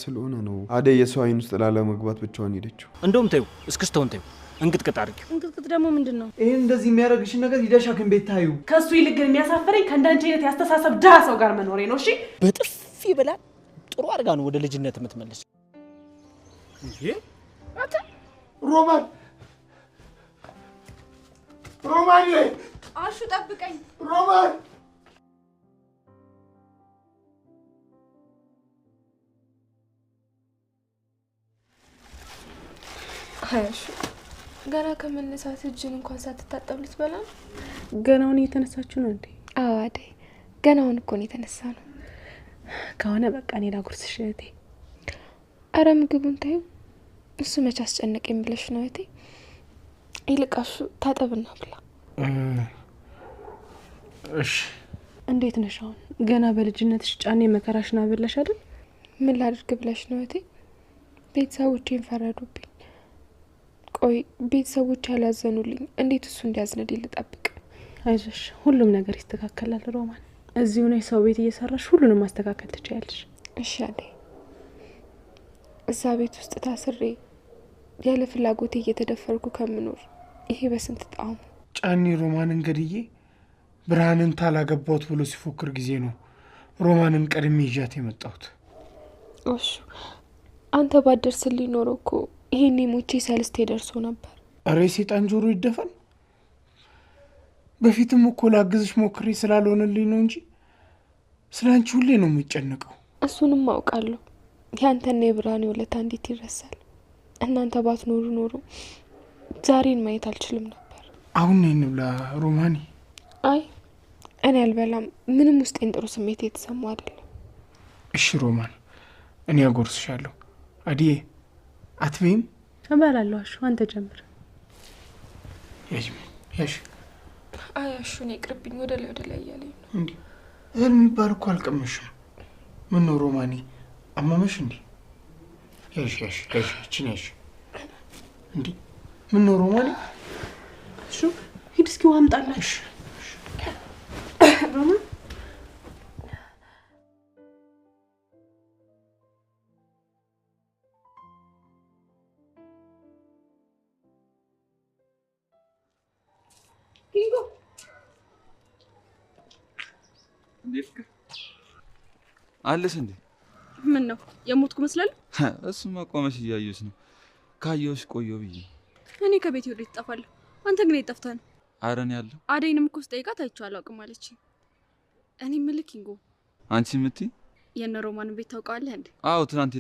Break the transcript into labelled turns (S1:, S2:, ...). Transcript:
S1: ስለሆነ ነው አደይ የሰው አይን ውስጥ ላለመግባት ብቻዋን ሄደችው።
S2: እንደውም ተይው እስክስተውን ተይው እንቅጥቅጥ አድርጊ።
S3: እንቅጥቅጥ ደግሞ ምንድነው?
S1: ይሄን እንደዚህ የሚያደርግሽን ነገር ይደሻክን ቤት ታዩ።
S4: ከሱ ይልቅ ግን የሚያሳፍረኝ ከእንዳንቺ አይነት ያስተሳሰብ ድሃ ሰው ጋር መኖሬ ነው። እሺ
S2: በጥፊ ብላ ጥሩ አድርጋ ነው ወደ ልጅነት የምትመልስ።
S1: እንዴ አታ ሮማን
S3: አሹ ጠብቀኝ
S1: ሮማን
S3: አሹ ገና ከመነሳት እጅን እንኳን ሳትታጠብ ልትበላ ነው?
S4: ገናውን እየተነሳችሁ ነው እንዴ?
S3: አዎ አደይ ገናውን እኮ ነው የተነሳ ነው።
S4: ከሆነ በቃ እኔ ላጉርስሽ እህቴ።
S3: አረ ምግቡን ተይው፣ እሱ መች አስጨነቀኝ ብለሽ ነው እህቴ። ይልቅ አሹ ታጠብና ብላ።
S1: እሺ
S4: እንዴት ነሽ አሁን? ገና በልጅነትሽ ጫኔ መከራሽን አበላሽ አይደል?
S3: ምን ላድርግ ብለሽ ነው እህቴ? ቤተሰቦቼን ፈረዱብኝ። ቆይ ቤተሰቦች ያላዘኑልኝ እንዴት እሱ እንዲያዝንልኝ ልጠብቅ?
S4: አይዞሽ ሁሉም ነገር ይስተካከላል ሮማን። እዚሁ ነይ ሰው ቤት እየሰራሽ ሁሉንም ማስተካከል ትችያለሽ።
S3: እሺ አደይ። እዛ ቤት ውስጥ ታስሬ ያለ ፍላጎቴ እየተደፈርኩ ከምኖር ይሄ በስንት ጣዕሙ።
S5: ጫኔ ሮማንን ገድዬ ብርሃንን ታላገባሁት ብሎ ሲፎክር ጊዜ ነው ሮማንን ቀድሜ ይዣት የመጣሁት።
S3: እሺ አንተ ባደርስልኝ ኖሮ እኮ ይሄኔ ሞቼ ሰልስቴ ደርሶ ነበር።
S5: አረ የሴጣን ጆሮ ይደፈን። በፊትም እኮ ላግዝሽ ሞክሬ ስላልሆነልኝ ነው እንጂ ስላንቺ ሁሌ ነው የሚጨነቀው።
S3: እሱንም አውቃለሁ። ያንተና የብርሃን ውለታ እንዴት ይረሳል? እናንተ ባትኖሩ ኖሮ ዛሬን ማየት አልችልም ነበር።
S5: አሁን ነኝ ብላ ሮማኒ።
S3: አይ እኔ አልበላም። ምንም ውስጤን ጥሩ ስሜት የተሰማው አይደለም።
S5: እሺ ሮማን እኔ አጎርስሻለሁ። አዲዬ አትበይም?
S4: እበላለሁ። አሹ አንተ ጀምር።
S5: ያሽ
S3: አይ አሹ እኔ ይቅርብኝ፣ ወደ ላይ እያለኝ ነው።
S5: እንዴ እህል የሚባል እኮ አልቀመሽም። ምን ነው ሮማኒ አመመሽ እንዴ? ያሽ እችን ያሽ እንዴ ምን ነው ሮማኒ?
S4: አሹ ሂድ እስኪ ውሃ አምጣላሽ። ሮማን
S6: አለሽ እንዴ?
S4: ምን ነው የሞትኩ መስላለሁ?
S6: እሱማ ቆመሽ እያየሁሽ ነው። ካየሁሽ ቆየሁ ብዬ።
S4: እኔ ከቤት ወዴት እጠፋለሁ? አንተ ግን የጠፍተህ ነው?
S6: ኧረ እኔ አለሁ።
S4: አደይንም እኮ ስጠይቃት አይቼው አላውቅም አለችኝ። እኔ የምልህ ኪንጎ፣
S6: አንቺ የምትይ
S4: የእነ ሮማንን ቤት ታውቀዋለህ እንዴ?
S6: አዎ ትናንት